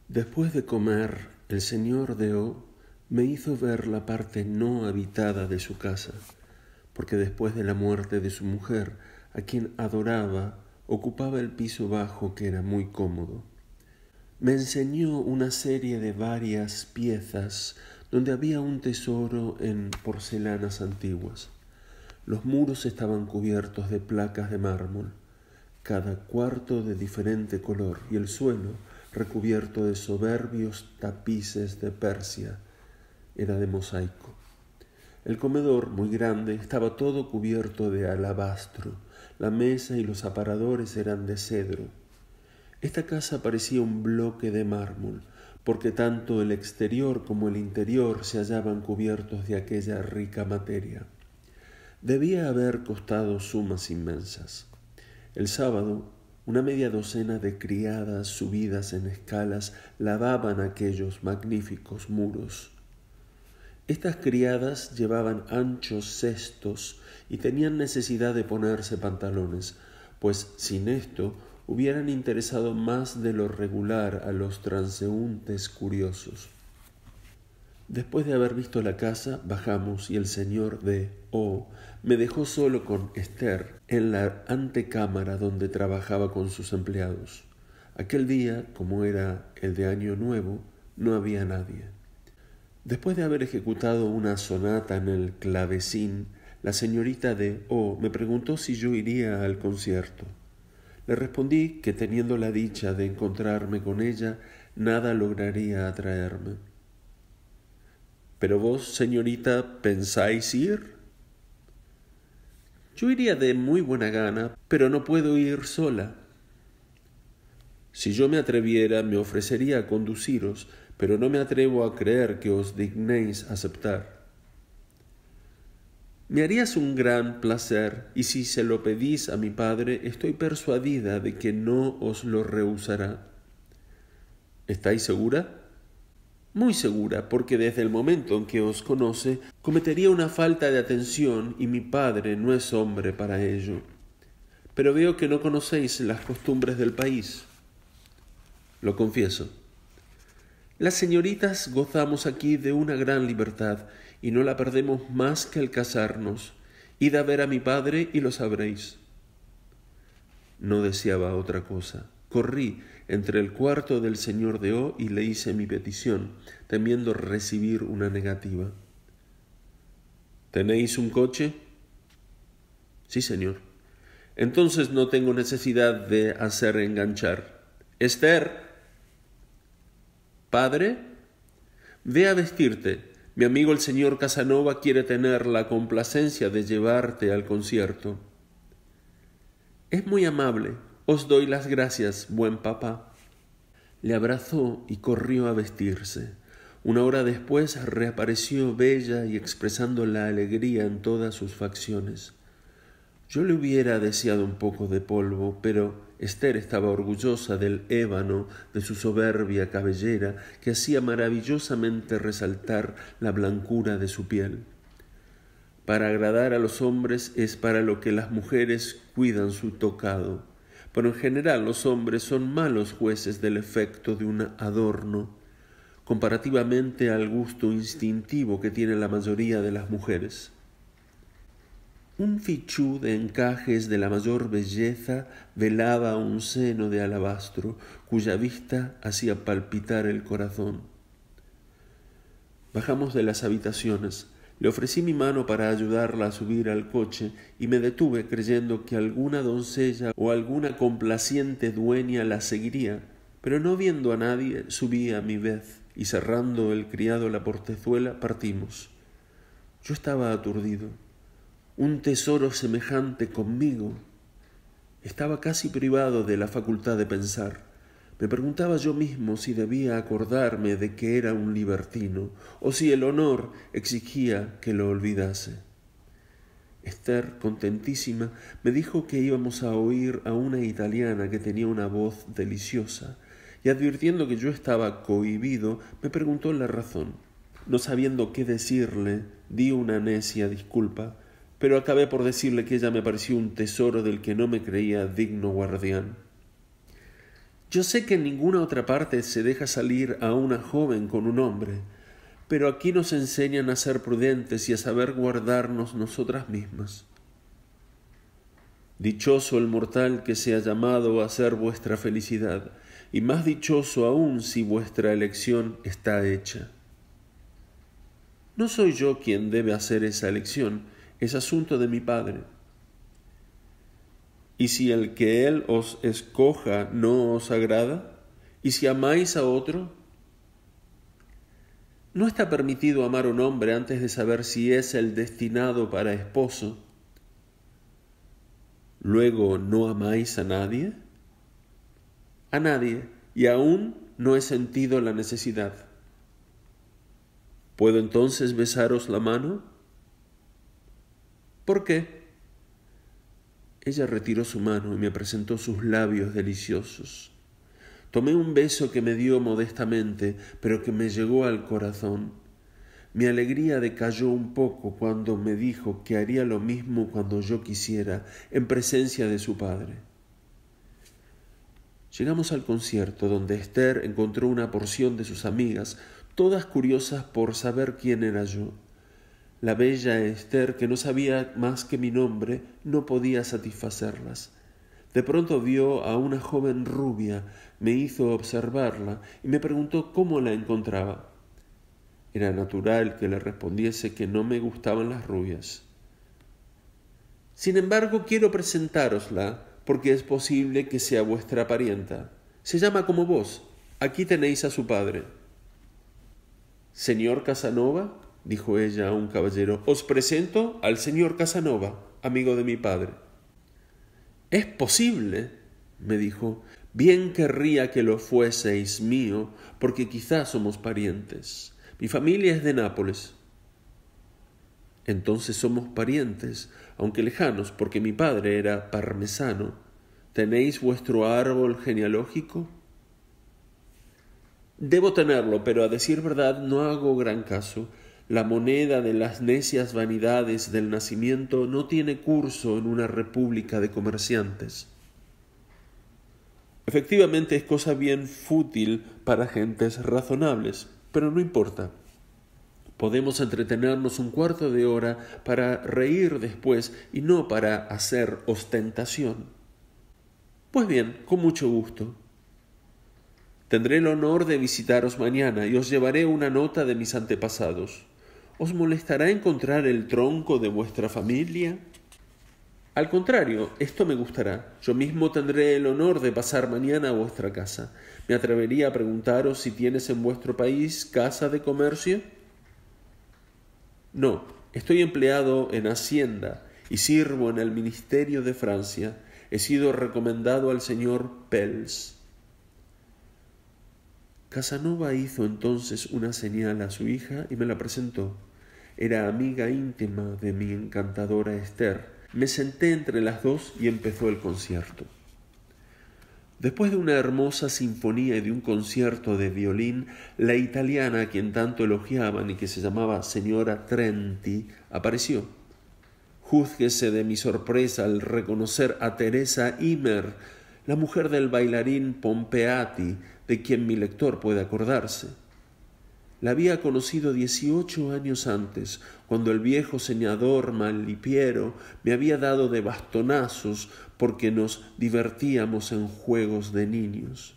Después de comer, el señor de O me hizo ver la parte no habitada de su casa, porque después de la muerte de su mujer, a quien adoraba, ocupaba el piso bajo que era muy cómodo. Me enseñó una serie de varias piezas donde había un tesoro en porcelanas antiguas. Los muros estaban cubiertos de placas de mármol, cada cuarto de diferente color, y el suelo recubierto de soberbios tapices de Persia. Era de mosaico. El comedor, muy grande, estaba todo cubierto de alabastro. La mesa y los aparadores eran de cedro. Esta casa parecía un bloque de mármol, porque tanto el exterior como el interior se hallaban cubiertos de aquella rica materia. Debía haber costado sumas inmensas. El sábado, una media docena de criadas subidas en escalas lavaban aquellos magníficos muros. Estas criadas llevaban anchos cestos y tenían necesidad de ponerse pantalones, pues sin esto hubieran interesado más de lo regular a los transeúntes curiosos. Después de haber visto la casa, bajamos y el señor de O me dejó solo con Esther en la antecámara donde trabajaba con sus empleados. Aquel día, como era el de Año Nuevo, no había nadie. Después de haber ejecutado una sonata en el clavecín, la señorita de O me preguntó si yo iría al concierto. Le respondí que teniendo la dicha de encontrarme con ella, nada lograría atraerme. ¿Pero vos, señorita, pensáis ir? Yo iría de muy buena gana, pero no puedo ir sola. Si yo me atreviera, me ofrecería a conduciros, pero no me atrevo a creer que os dignéis aceptar. Me harías un gran placer, y si se lo pedís a mi padre, estoy persuadida de que no os lo rehusará. ¿Estáis segura? Muy segura, porque desde el momento en que os conoce, cometería una falta de atención y mi padre no es hombre para ello. Pero veo que no conocéis las costumbres del país. Lo confieso. Las señoritas gozamos aquí de una gran libertad y no la perdemos más que al casarnos. Id a ver a mi padre y lo sabréis. No deseaba otra cosa. Corrí entre el cuarto del señor de O y le hice mi petición, temiendo recibir una negativa. ¿Tenéis un coche? Sí, señor. Entonces no tengo necesidad de hacer enganchar. Esther. ¿Padre? Ve a vestirte. Mi amigo el señor Casanova quiere tener la complacencia de llevarte al concierto. Es muy amable. Os doy las gracias, buen papá. Le abrazó y corrió a vestirse. Una hora después reapareció bella y expresando la alegría en todas sus facciones. Yo le hubiera deseado un poco de polvo, pero Esther estaba orgullosa del ébano de su soberbia cabellera que hacía maravillosamente resaltar la blancura de su piel. Para agradar a los hombres es para lo que las mujeres cuidan su tocado, pero en general los hombres son malos jueces del efecto de un adorno, comparativamente al gusto instintivo que tiene la mayoría de las mujeres. Un fichú de encajes de la mayor belleza velaba un seno de alabastro, cuya vista hacía palpitar el corazón. Bajamos de las habitaciones. Le ofrecí mi mano para ayudarla a subir al coche y me detuve creyendo que alguna doncella o alguna complaciente dueña la seguiría, pero no viendo a nadie subí a mi vez y cerrando el criado la portezuela partimos. Yo estaba aturdido. Un tesoro semejante conmigo. Estaba casi privado de la facultad de pensar. Me preguntaba yo mismo si debía acordarme de que era un libertino o si el honor exigía que lo olvidase. Esther, contentísima, me dijo que íbamos a oír a una italiana que tenía una voz deliciosa y advirtiendo que yo estaba cohibido, me preguntó la razón. No sabiendo qué decirle, di una necia disculpa, pero acabé por decirle que ella me pareció un tesoro del que no me creía digno guardián. Yo sé que en ninguna otra parte se deja salir a una joven con un hombre, pero aquí nos enseñan a ser prudentes y a saber guardarnos nosotras mismas. Dichoso el mortal que sea llamado a ser vuestra felicidad, y más dichoso aún si vuestra elección está hecha. No soy yo quien debe hacer esa elección, es asunto de mi Padre. ¿Y si el que Él os escoja no os agrada? ¿Y si amáis a otro? ¿No está permitido amar a un hombre antes de saber si es el destinado para esposo? ¿Luego no amáis a nadie? A nadie, y aún no he sentido la necesidad. ¿Puedo entonces besaros la mano? ¿Por qué? Ella retiró su mano y me presentó sus labios deliciosos. Tomé un beso que me dio modestamente, pero que me llegó al corazón. Mi alegría decayó un poco cuando me dijo que haría lo mismo cuando yo quisiera, en presencia de su padre. Llegamos al concierto, donde Esther encontró una porción de sus amigas, todas curiosas por saber quién era yo. La bella Esther, que no sabía más que mi nombre, no podía satisfacerlas. De pronto vio a una joven rubia, me hizo observarla y me preguntó cómo la encontraba. Era natural que le respondiese que no me gustaban las rubias. Sin embargo, quiero presentárosla, porque es posible que sea vuestra parienta. Se llama como vos. Aquí tenéis a su padre. Señor Casanova, dijo ella a un caballero, os presento al señor Casanova, amigo de mi padre. Es posible, me dijo, bien querría que lo fueseis mío, porque quizás somos parientes. Mi familia es de Nápoles. Entonces somos parientes, aunque lejanos, porque mi padre era parmesano. ¿Tenéis vuestro árbol genealógico? Debo tenerlo, pero a decir verdad no hago gran caso. La moneda de las necias vanidades del nacimiento no tiene curso en una república de comerciantes. Efectivamente es cosa bien fútil para gentes razonables, pero no importa. Podemos entretenernos un cuarto de hora para reír después y no para hacer ostentación. Pues bien, con mucho gusto. Tendré el honor de visitaros mañana y os llevaré una nota de mis antepasados. ¿Os molestará encontrar el tronco de vuestra familia? Al contrario, esto me gustará. Yo mismo tendré el honor de pasar mañana a vuestra casa. Me atrevería a preguntaros si tienes en vuestro país casa de comercio. No, estoy empleado en Hacienda y sirvo en el Ministerio de Francia. He sido recomendado al señor Pels. Casanova hizo entonces una señal a su hija y me la presentó. Era amiga íntima de mi encantadora Esther. Me senté entre las dos y empezó el concierto. Después de una hermosa sinfonía y de un concierto de violín, la italiana, a quien tanto elogiaban y que se llamaba señora Trenti, apareció. Júzguese de mi sorpresa al reconocer a Teresa Imer, la mujer del bailarín Pompeati, de quien mi lector puede acordarse. La había conocido 18 años antes, cuando el viejo señador Malipiero me había dado de bastonazos porque nos divertíamos en juegos de niños.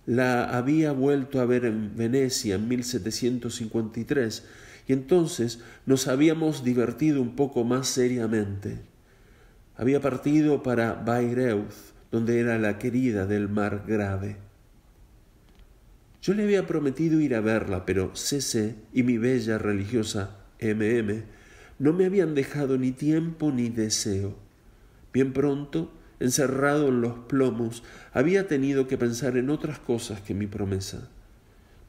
La había vuelto a ver en Venecia en 1753 y entonces nos habíamos divertido un poco más seriamente. Había partido para Bayreuth, donde era la querida del Margrave. Yo le había prometido ir a verla, pero C.C. y mi bella religiosa M.M. no me habían dejado ni tiempo ni deseo. Bien pronto, encerrado en los plomos, había tenido que pensar en otras cosas que mi promesa.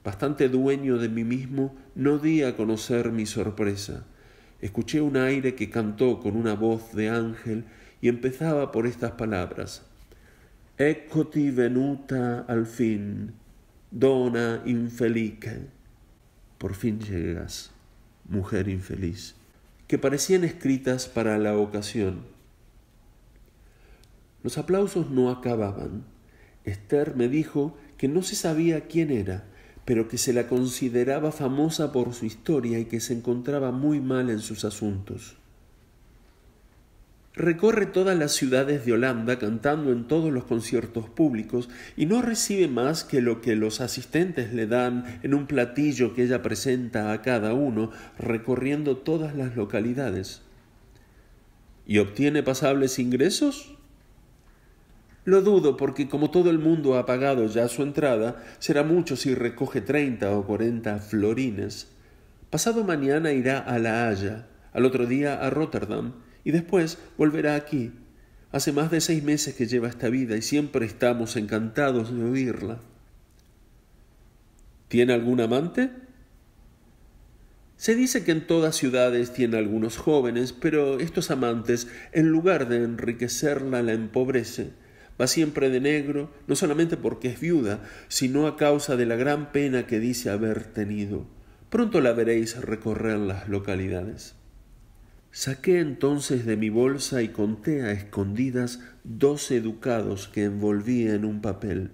Bastante dueño de mí mismo, no di a conocer mi sorpresa. Escuché un aire que cantó con una voz de ángel y empezaba por estas palabras: «Eccoti venuta al fin, donna infelice». Por fin llegas, mujer infeliz, que parecían escritas para la ocasión. Los aplausos no acababan. Esther me dijo que no se sabía quién era, pero que se la consideraba famosa por su historia y que se encontraba muy mal en sus asuntos. Recorre todas las ciudades de Holanda cantando en todos los conciertos públicos y no recibe más que lo que los asistentes le dan en un platillo que ella presenta a cada uno, recorriendo todas las localidades. ¿Y obtiene pasables ingresos? Lo dudo porque como todo el mundo ha pagado ya su entrada, será mucho si recoge 30 o 40 florines. Pasado mañana irá a La Haya, al otro día a Rotterdam, y después volverá aquí. Hace más de 6 meses que lleva esta vida y siempre estamos encantados de oírla. ¿Tiene algún amante? Se dice que en todas ciudades tiene algunos jóvenes, pero estos amantes, en lugar de enriquecerla, la empobrece. Va siempre de negro, no solamente porque es viuda, sino a causa de la gran pena que dice haber tenido. Pronto la veréis recorrer las localidades. Saqué entonces de mi bolsa y conté a escondidas 12 ducados que envolvía en un papel.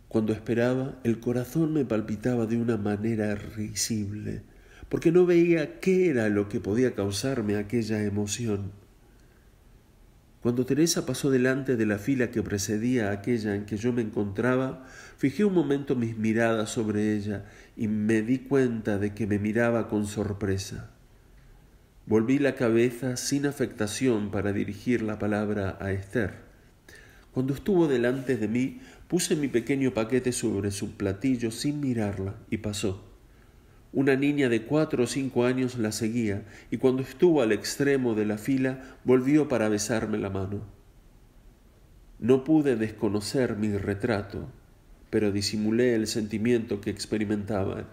Cuando esperaba, el corazón me palpitaba de una manera risible, porque no veía qué era lo que podía causarme aquella emoción. Cuando Teresa pasó delante de la fila que precedía a aquella en que yo me encontraba, fijé un momento mis miradas sobre ella y me di cuenta de que me miraba con sorpresa. Volví la cabeza sin afectación para dirigir la palabra a Esther. Cuando estuvo delante de mí, puse mi pequeño paquete sobre su platillo sin mirarla y pasó. Una niña de 4 o 5 años la seguía y cuando estuvo al extremo de la fila volvió para besarme la mano. No pude desconocer mi retrato, pero disimulé el sentimiento que experimentaba.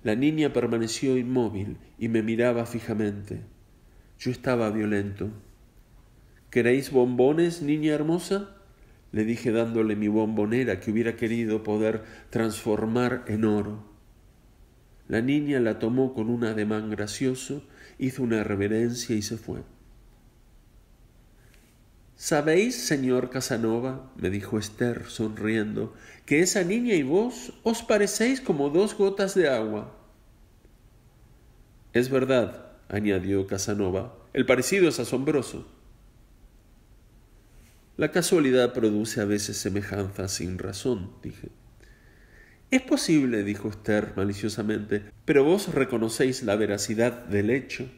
La niña permaneció inmóvil y me miraba fijamente. Yo estaba violento. ¿Queréis bombones, niña hermosa?, le dije dándole mi bombonera que hubiera querido poder transformar en oro. La niña la tomó con un ademán gracioso, hizo una reverencia y se fue. «¿Sabéis, señor Casanova?», me dijo Esther sonriendo, «que esa niña y vos os parecéis como 2 gotas de agua». «Es verdad», añadió Casanova, «el parecido es asombroso». «La casualidad produce a veces semejanzas sin razón», dije. «Es posible», dijo Esther maliciosamente, «pero vos reconocéis la veracidad del hecho».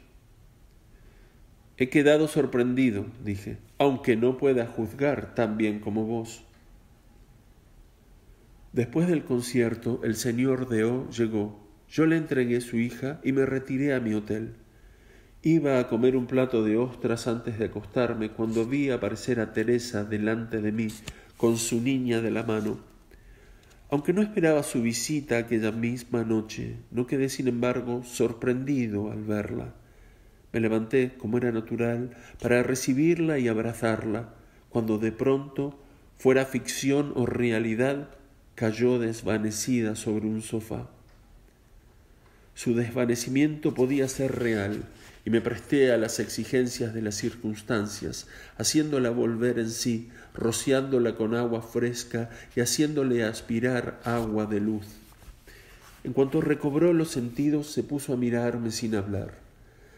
«He quedado sorprendido», dije, «aunque no pueda juzgar tan bien como vos». Después del concierto, el señor Deau llegó. Yo le entregué su hija y me retiré a mi hotel. Iba a comer un plato de ostras antes de acostarme cuando vi aparecer a Teresa delante de mí con su niña de la mano. Aunque no esperaba su visita aquella misma noche, no quedé sin embargo sorprendido al verla. Me levanté, como era natural, para recibirla y abrazarla, cuando de pronto, fuera ficción o realidad, cayó desvanecida sobre un sofá. Su desvanecimiento podía ser real, y me presté a las exigencias de las circunstancias, haciéndola volver en sí, rociándola con agua fresca y haciéndole aspirar agua de luz. En cuanto recobró los sentidos, se puso a mirarme sin hablar.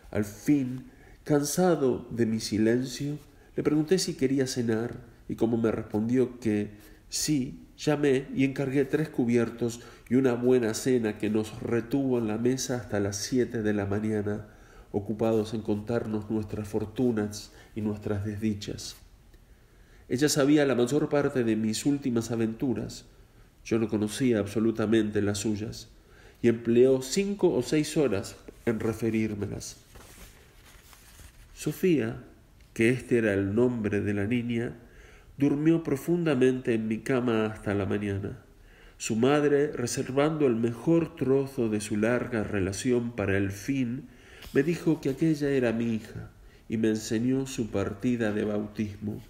Al fin, cansado de mi silencio, le pregunté si quería cenar, y como me respondió que sí, llamé y encargué 3 cubiertos y una buena cena que nos retuvo en la mesa hasta las 7 de la mañana, ocupados en contarnos nuestras fortunas y nuestras desdichas. Ella sabía la mayor parte de mis últimas aventuras. Yo no conocía absolutamente las suyas, y empleó 5 o 6 horas en referírmelas. Sofía, que este era el nombre de la niña, durmió profundamente en mi cama hasta la mañana. Su madre, reservando el mejor trozo de su larga relación para el fin, me dijo que aquella era mi hija y me enseñó su partida de bautismo.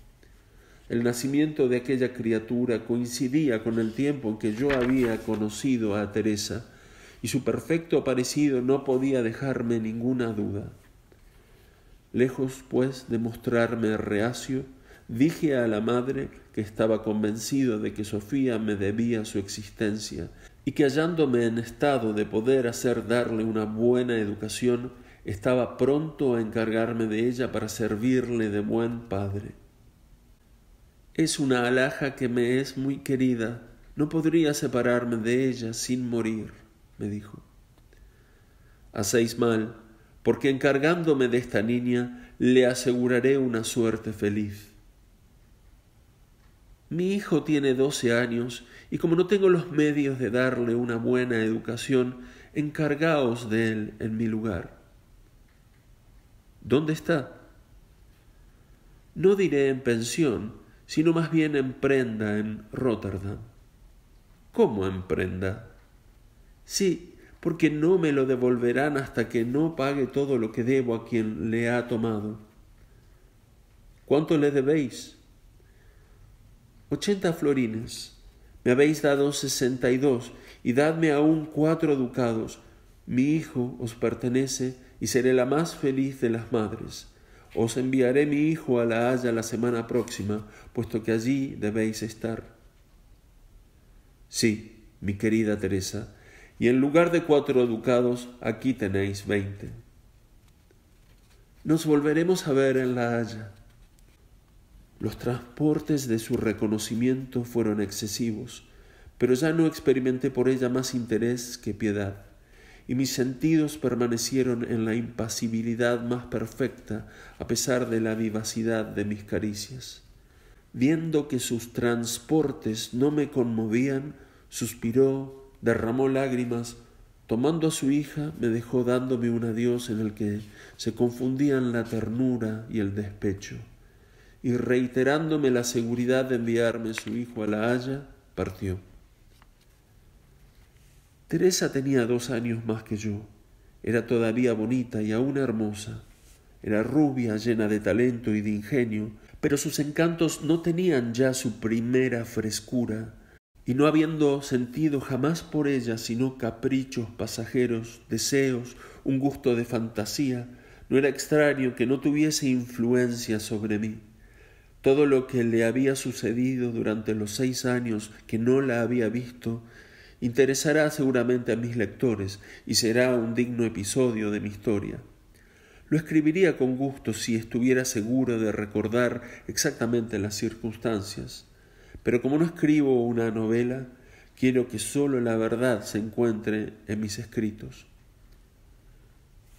El nacimiento de aquella criatura coincidía con el tiempo en que yo había conocido a Teresa, y su perfecto parecido no podía dejarme ninguna duda. Lejos, pues, de mostrarme reacio, Dije a la madre que estaba convencido de que Sofía me debía su existencia y que hallándome en estado de poder hacer darle una buena educación, estaba pronto a encargarme de ella para servirle de buen padre. Es una alhaja que me es muy querida, no podría separarme de ella sin morir, me dijo. Hacéis mal, porque encargándome de esta niña le aseguraré una suerte feliz. Mi hijo tiene 12 años y como no tengo los medios de darle una buena educación, encargaos de él en mi lugar. ¿Dónde está? No diré en pensión, sino más bien en prenda en Rotterdam. ¿Cómo en prenda? Sí, porque no me lo devolverán hasta que no pague todo lo que debo a quien le ha tomado. ¿Cuánto le debéis? 80 florines. Me habéis dado 62 y dadme aún 4 ducados. Mi hijo os pertenece y seré la más feliz de las madres. Os enviaré mi hijo a La Haya la semana próxima, puesto que allí debéis estar. Sí, mi querida Teresa, y en lugar de 4 ducados, aquí tenéis 20. Nos volveremos a ver en La Haya. Los transportes de su reconocimiento fueron excesivos, pero ya no experimenté por ella más interés que piedad, y mis sentidos permanecieron en la impasibilidad más perfecta a pesar de la vivacidad de mis caricias. Viendo que sus transportes no me conmovían, suspiró, derramó lágrimas, tomando a su hija me dejó dándome un adiós en el que se confundían la ternura y el despecho. Y reiterándome la seguridad de enviarme su hijo a La Haya, partió. Teresa tenía 2 años más que yo. Era todavía bonita y aún hermosa. Era rubia, llena de talento y de ingenio, pero sus encantos no tenían ya su primera frescura, y no habiendo sentido jamás por ella sino caprichos pasajeros, deseos, un gusto de fantasía, no era extraño que no tuviese influencia sobre mí. Todo lo que le había sucedido durante los 6 años que no la había visto interesará seguramente a mis lectores y será un digno episodio de mi historia. Lo escribiría con gusto si estuviera seguro de recordar exactamente las circunstancias, pero como no escribo una novela, quiero que sólo la verdad se encuentre en mis escritos.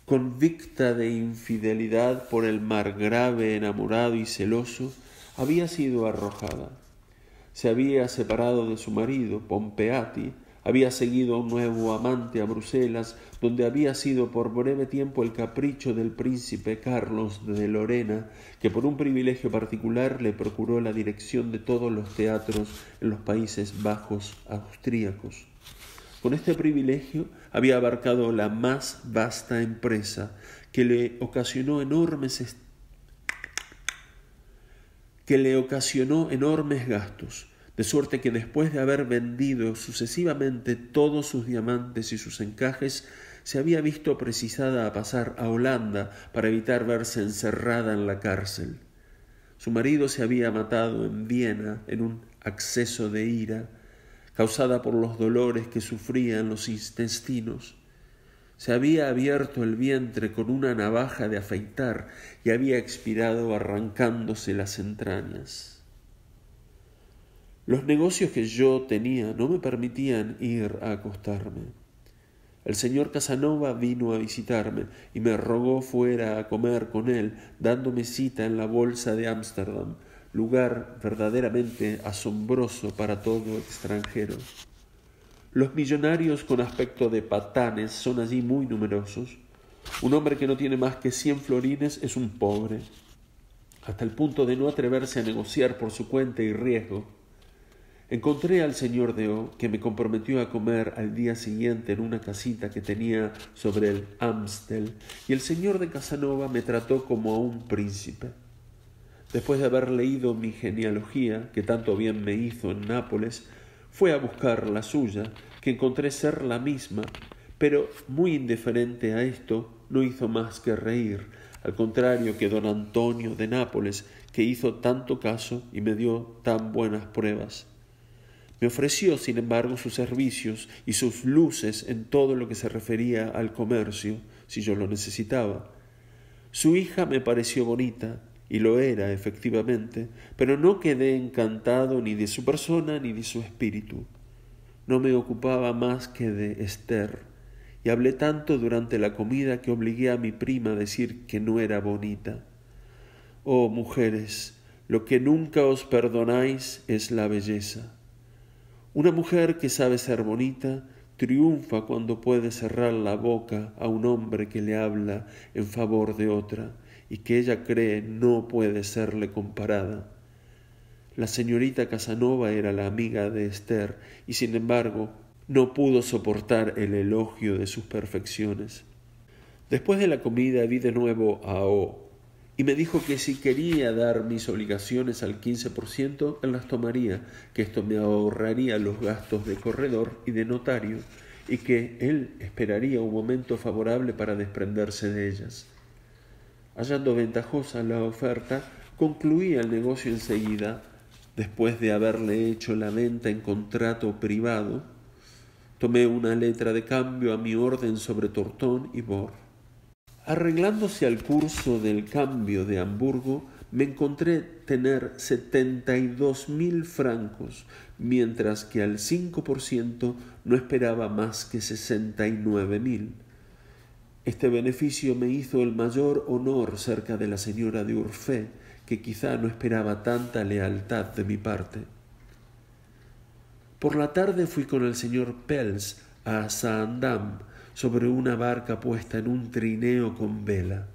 Convicta de infidelidad por el margrave enamorado y celoso, había sido arrojada. Se había separado de su marido, Pompeati, había seguido a un nuevo amante a Bruselas, donde había sido por breve tiempo el capricho del príncipe Carlos de Lorena, que por un privilegio particular le procuró la dirección de todos los teatros en los Países Bajos austríacos. Con este privilegio había abarcado la más vasta empresa que le ocasionó enormes gastos, de suerte que después de haber vendido sucesivamente todos sus diamantes y sus encajes, se había visto precisada a pasar a Holanda para evitar verse encerrada en la cárcel. Su marido se había matado en Viena en un acceso de ira, causada por los dolores que sufría en los intestinos. Se había abierto el vientre con una navaja de afeitar y había expirado arrancándose las entrañas. Los negocios que yo tenía no me permitían ir a acostarme. El señor Casanova vino a visitarme y me rogó fuera a comer con él, dándome cita en la Bolsa de Ámsterdam, lugar verdaderamente asombroso para todo extranjero. Los millonarios con aspecto de patanes son allí muy numerosos. Un hombre que no tiene más que 100 florines es un pobre, hasta el punto de no atreverse a negociar por su cuenta y riesgo. Encontré al señor Deo, que me comprometió a comer al día siguiente en una casita que tenía sobre el Amstel, y el señor de Casanova me trató como a un príncipe. Después de haber leído mi genealogía, que tanto bien me hizo en Nápoles, fue a buscar la suya, que encontré ser la misma, pero muy indiferente a esto, no hizo más que reír, al contrario que don Antonio de Nápoles, que hizo tanto caso y me dio tan buenas pruebas. Me ofreció, sin embargo, sus servicios y sus luces en todo lo que se refería al comercio, si yo lo necesitaba. Su hija me pareció bonita, y lo era, efectivamente, pero no quedé encantado ni de su persona ni de su espíritu. No me ocupaba más que de Esther, y hablé tanto durante la comida que obligué a mi prima a decir que no era bonita. Oh, mujeres, lo que nunca os perdonáis es la belleza. Una mujer que sabe ser bonita triunfa cuando puede cerrar la boca a un hombre que le habla en favor de otra y que ella cree no puede serle comparada. La señorita Casanova era la amiga de Esther y sin embargo no pudo soportar el elogio de sus perfecciones. Después de la comida vi de nuevo a O y me dijo que si quería dar mis obligaciones al 15%, él las tomaría, que esto me ahorraría los gastos de corredor y de notario y que él esperaría un momento favorable para desprenderse de ellas. Hallando ventajosa la oferta, concluí el negocio enseguida, después de haberle hecho la venta en contrato privado. Tomé una letra de cambio a mi orden sobre Tortón y Bor. Arreglándose al curso del cambio de Hamburgo, me encontré tener 72.000 francos, mientras que al 5% no esperaba más que 69.000. Este beneficio me hizo el mayor honor cerca de la señora de Urfé, que quizá no esperaba tanta lealtad de mi parte. Por la tarde fui con el señor Pels a Zaandam sobre una barca puesta en un trineo con vela.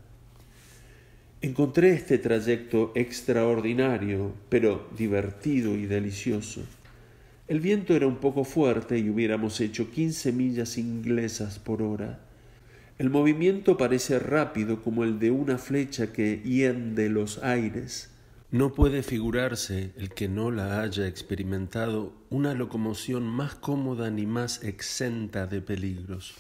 Encontré este trayecto extraordinario, pero divertido y delicioso. El viento era un poco fuerte y hubiéramos hecho 15 millas inglesas por hora. El movimiento parece rápido como el de una flecha que hiende los aires. No puede figurarse, el que no la haya experimentado, una locomoción más cómoda ni más exenta de peligros.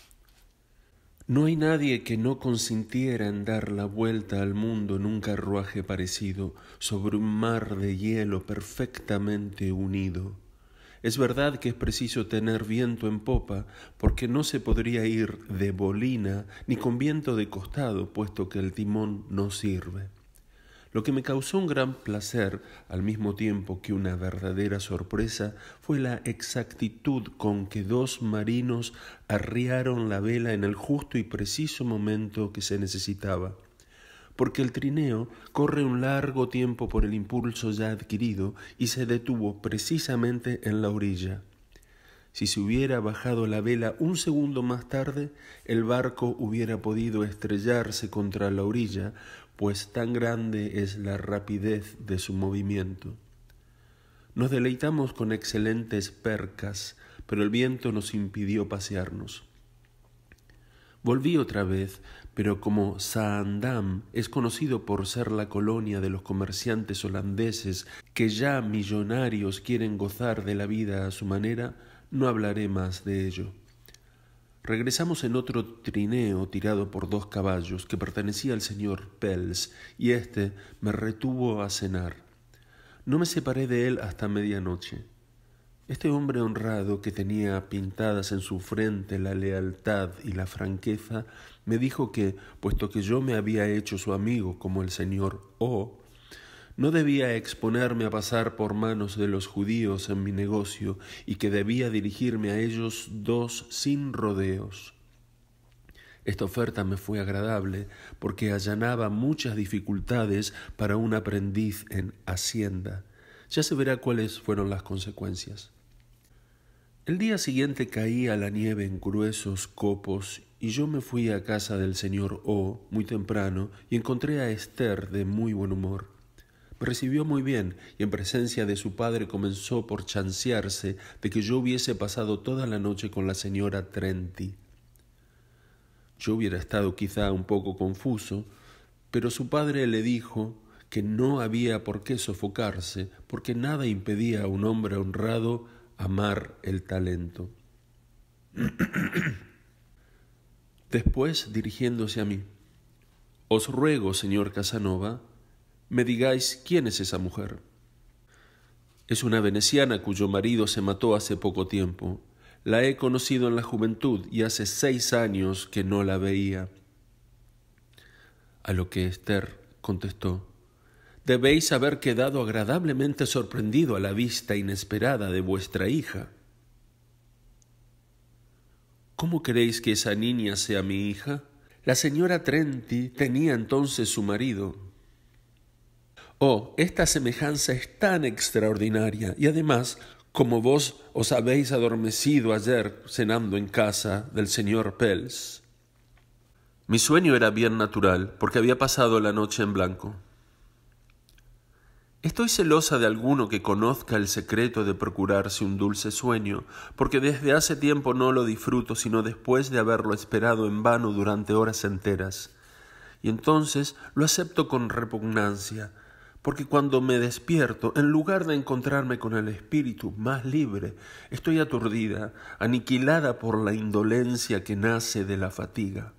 No hay nadie que no consintiera en dar la vuelta al mundo en un carruaje parecido, sobre un mar de hielo perfectamente unido. Es verdad que es preciso tener viento en popa, porque no se podría ir de bolina ni con viento de costado, puesto que el timón no sirve. Lo que me causó un gran placer, al mismo tiempo que una verdadera sorpresa, fue la exactitud con que dos marinos arriaron la vela en el justo y preciso momento que se necesitaba. Porque el trineo corre un largo tiempo por el impulso ya adquirido y se detuvo precisamente en la orilla. Si se hubiera bajado la vela un segundo más tarde, el barco hubiera podido estrellarse contra la orilla, pues tan grande es la rapidez de su movimiento. Nos deleitamos con excelentes percas, pero el viento nos impidió pasearnos. Volví otra vez, pero como Zaandam es conocido por ser la colonia de los comerciantes holandeses que ya millonarios quieren gozar de la vida a su manera, no hablaré más de ello. Regresamos en otro trineo tirado por 2 caballos que pertenecía al señor Pels, y éste me retuvo a cenar. No me separé de él hasta medianoche. Este hombre honrado, que tenía pintadas en su frente la lealtad y la franqueza, me dijo que, puesto que yo me había hecho su amigo como el señor O, no debía exponerme a pasar por manos de los judíos en mi negocio y que debía dirigirme a ellos 2 sin rodeos. Esta oferta me fue agradable porque allanaba muchas dificultades para un aprendiz en Hacienda. Ya se verá cuáles fueron las consecuencias. El día siguiente caía la nieve en gruesos copos y yo me fui a casa del señor O muy temprano y encontré a Esther de muy buen humor. Me recibió muy bien y en presencia de su padre comenzó por chancearse de que yo hubiese pasado toda la noche con la señora Trenti. Yo hubiera estado quizá un poco confuso, pero su padre le dijo que no había por qué sofocarse, porque nada impedía a un hombre honrado amar el talento. Después, dirigiéndose a mí, «Os ruego, señor Casanova, me digáis quién es esa mujer. Es una veneciana cuyo marido se mató hace poco tiempo. La he conocido en la juventud y hace 6 años que no la veía. A lo que Esther contestó: debéis haber quedado agradablemente sorprendido a la vista inesperada de vuestra hija. ¿Cómo queréis que esa niña sea mi hija? La señora Trenti tenía entonces su marido. Oh, esta semejanza es tan extraordinaria, y además, como vos os habéis adormecido ayer cenando en casa del señor Pels. Mi sueño era bien natural, porque había pasado la noche en blanco. Estoy celosa de alguno que conozca el secreto de procurarse un dulce sueño, porque desde hace tiempo no lo disfruto sino después de haberlo esperado en vano durante horas enteras. Y entonces lo acepto con repugnancia, porque cuando me despierto, en lugar de encontrarme con el espíritu más libre, estoy aturdida, aniquilada por la indolencia que nace de la fatiga.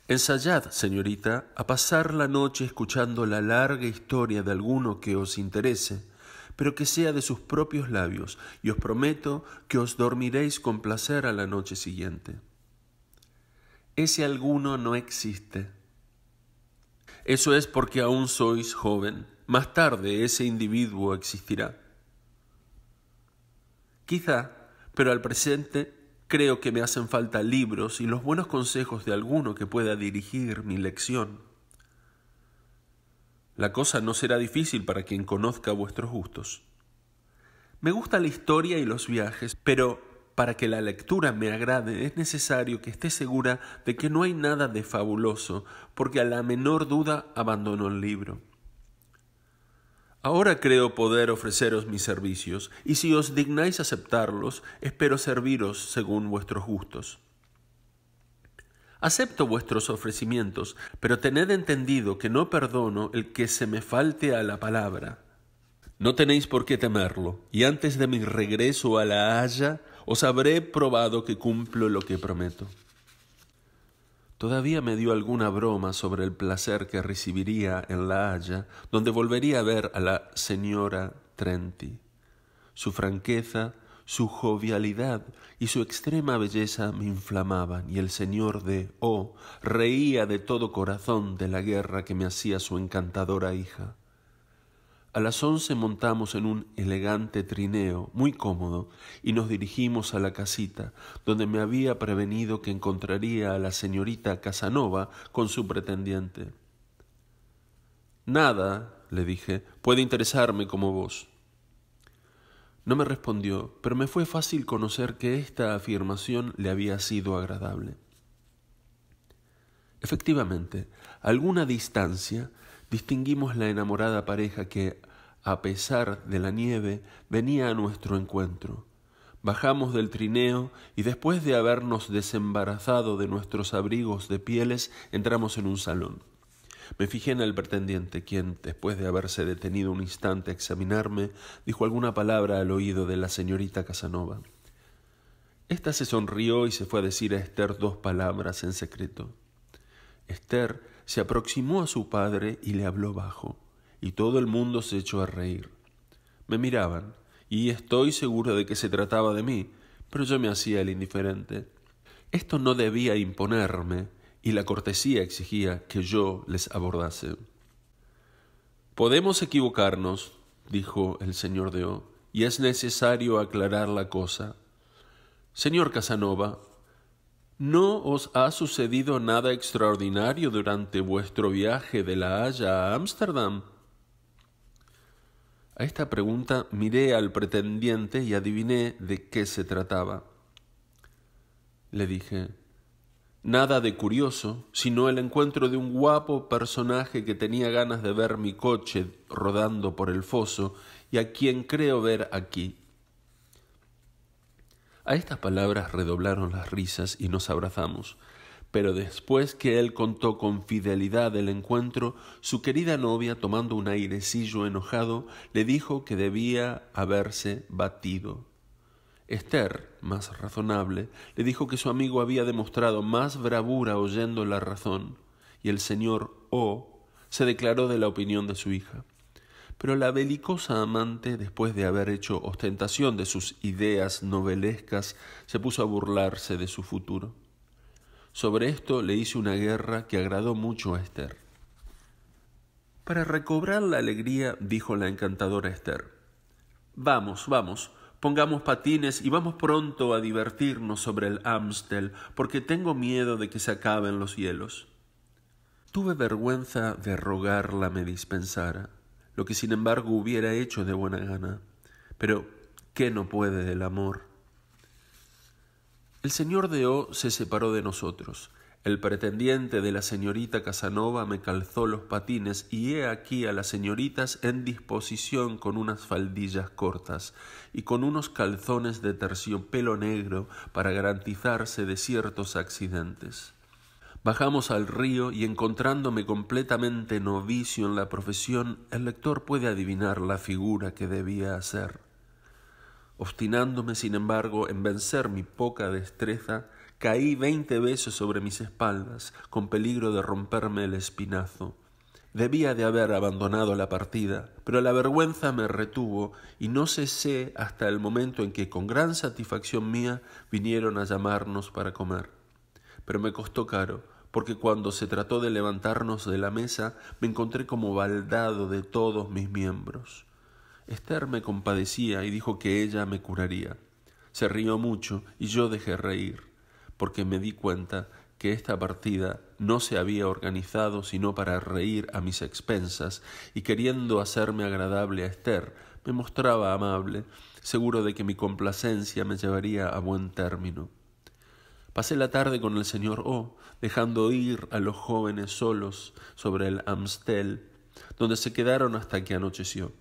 Ensayad, señorita, a pasar la noche escuchando la larga historia de alguno que os interese, pero que sea de sus propios labios, y os prometo que os dormiréis con placer a la noche siguiente. Ese alguno no existe. Eso es porque aún sois joven. Más tarde ese individuo existirá. Quizá, pero al presente creo que me hacen falta libros y los buenos consejos de alguno que pueda dirigir mi lección. La cosa no será difícil para quien conozca vuestros gustos. Me gusta la historia y los viajes, pero para que la lectura me agrade es necesario que esté segura de que no hay nada de fabuloso, porque a la menor duda abandono el libro. Ahora creo poder ofreceros mis servicios, y si os dignáis aceptarlos, espero serviros según vuestros gustos. Acepto vuestros ofrecimientos, pero tened entendido que no perdono el que se me falte a la palabra. No tenéis por qué temerlo, y antes de mi regreso a La Haya, os habré probado que cumplo lo que prometo. Todavía me dio alguna broma sobre el placer que recibiría en La Haya, donde volvería a ver a la señora Trenti. Su franqueza, su jovialidad y su extrema belleza me inflamaban, y el señor de O reía de todo corazón de la guerra que me hacía su encantadora hija. A las 11 montamos en un elegante trineo muy cómodo y nos dirigimos a la casita, donde me había prevenido que encontraría a la señorita Casanova con su pretendiente. Nada, le dije, puede interesarme como vos. No me respondió, pero me fue fácil conocer que esta afirmación le había sido agradable. Efectivamente, a alguna distancia distinguimos la enamorada pareja que, a pesar de la nieve, venía a nuestro encuentro. Bajamos del trineo y después de habernos desembarazado de nuestros abrigos de pieles, entramos en un salón. Me fijé en el pretendiente, quien, después de haberse detenido un instante a examinarme, dijo alguna palabra al oído de la señorita Casanova. Esta se sonrió y se fue a decir a Esther 2 palabras en secreto. Esther se aproximó a su padre y le habló bajo, y todo el mundo se echó a reír. Me miraban, y estoy seguro de que se trataba de mí, pero yo me hacía el indiferente. Esto no debía imponerme, y la cortesía exigía que yo les abordase. «Podemos equivocarnos», dijo el señor de O, «y es necesario aclarar la cosa. Señor Casanova, ¿no os ha sucedido nada extraordinario durante vuestro viaje de La Haya a Ámsterdam?» A esta pregunta miré al pretendiente y adiviné de qué se trataba. Le dije: «Nada de curioso, sino el encuentro de un guapo personaje que tenía ganas de ver mi coche rodando por el foso y a quien creo ver aquí». A estas palabras redoblaron las risas y nos abrazamos, pero después que él contó con fidelidad el encuentro, su querida novia, tomando un airecillo enojado, le dijo que debía haberse batido. Esther, más razonable, le dijo que su amigo había demostrado más bravura oyendo la razón, y el señor O se declaró de la opinión de su hija. Pero la belicosa amante, después de haber hecho ostentación de sus ideas novelescas, se puso a burlarse de su futuro. Sobre esto le hice una guerra que agradó mucho a Esther. Para recobrar la alegría, dijo la encantadora Esther: Vamos, pongamos patines y vamos pronto a divertirnos sobre el Amstel, porque tengo miedo de que se acaben los hielos. Tuve vergüenza de rogarla me dispensara, lo que sin embargo hubiera hecho de buena gana. Pero, ¿qué no puede del amor? El señor de O se separó de nosotros. El pretendiente de la señorita Casanova me calzó los patines y he aquí a las señoritas en disposición con unas faldillas cortas y con unos calzones de terciopelo negro para garantizarse de ciertos accidentes. Bajamos al río y encontrándome completamente novicio en la profesión, el lector puede adivinar la figura que debía hacer. Obstinándome, sin embargo, en vencer mi poca destreza, caí 20 veces sobre mis espaldas, con peligro de romperme el espinazo. Debía de haber abandonado la partida, pero la vergüenza me retuvo y no cesé hasta el momento en que, con gran satisfacción mía, vinieron a llamarnos para comer. Pero me costó caro, porque cuando se trató de levantarnos de la mesa, me encontré como baldado de todos mis miembros. Esther me compadecía y dijo que ella me curaría. Se rió mucho y yo dejé reír, porque me di cuenta que esta partida no se había organizado sino para reír a mis expensas, y queriendo hacerme agradable a Esther, me mostraba amable, seguro de que mi complacencia me llevaría a buen término. Pasé la tarde con el señor O, dejando ir a los jóvenes solos sobre el Amstel, donde se quedaron hasta que anocheció.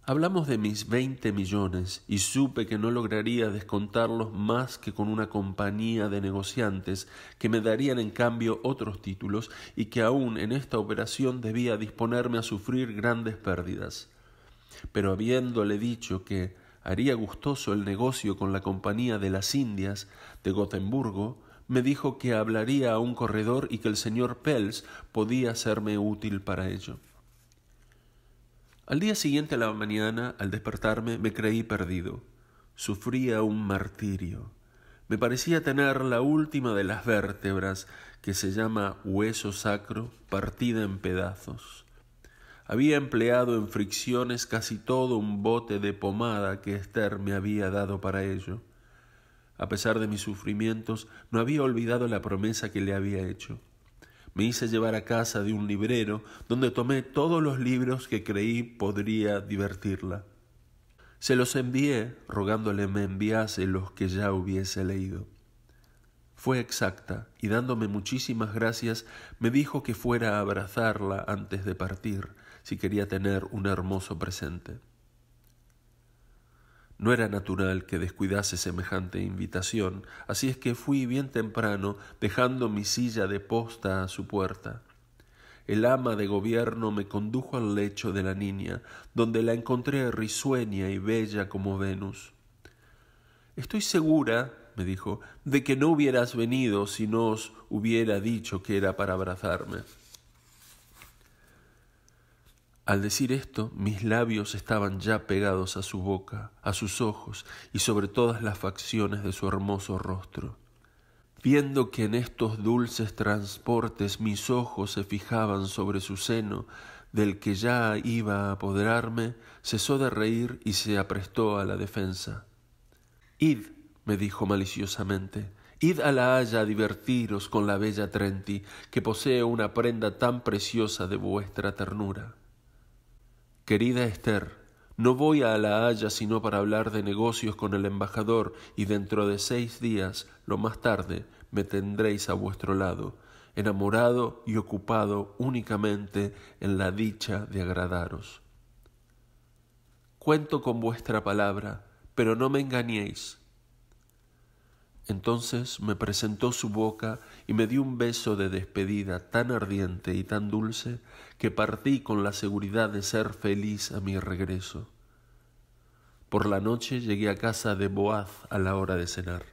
Hablamos de mis 20 millones y supe que no lograría descontarlos más que con una compañía de negociantes que me darían en cambio otros títulos y que aún en esta operación debía disponerme a sufrir grandes pérdidas. Pero habiéndole dicho que haría gustoso el negocio con la Compañía de las Indias de Gotemburgo, me dijo que hablaría a un corredor y que el señor Pels podía serme útil para ello. Al día siguiente a la mañana, al despertarme, me creí perdido. Sufría un martirio. Me parecía tener la última de las vértebras, que se llama hueso sacro, partida en pedazos. Había empleado en fricciones casi todo un bote de pomada que Esther me había dado para ello. A pesar de mis sufrimientos, no había olvidado la promesa que le había hecho. Me hice llevar a casa de un librero, donde tomé todos los libros que creí podría divertirla. Se los envié, rogándole me enviase los que ya hubiese leído. Fue exacta, y dándome muchísimas gracias, me dijo que fuera a abrazarla antes de partir, si quería tener un hermoso presente. No era natural que descuidase semejante invitación, así es que fui bien temprano, dejando mi silla de posta a su puerta. El ama de gobierno me condujo al lecho de la niña, donde la encontré risueña y bella como Venus. «Estoy segura», me dijo, «de que no hubieras venido si no os hubiera dicho que era para abrazarme». Al decir esto, mis labios estaban ya pegados a su boca, a sus ojos y sobre todas las facciones de su hermoso rostro. Viendo que en estos dulces transportes mis ojos se fijaban sobre su seno, del que ya iba a apoderarme, cesó de reír y se aprestó a la defensa. «Id», me dijo maliciosamente, «id a la Haya a divertiros con la bella Trenti, que posee una prenda tan preciosa de vuestra ternura». «Querida Esther, no voy a La Haya sino para hablar de negocios con el embajador y dentro de 6 días, lo más tarde, me tendréis a vuestro lado, enamorado y ocupado únicamente en la dicha de agradaros. Cuento con vuestra palabra, pero no me engañéis». Entonces me presentó su boca y me dio un beso de despedida tan ardiente y tan dulce que partí con la seguridad de ser feliz a mi regreso. Por la noche llegué a casa de Boaz a la hora de cenar.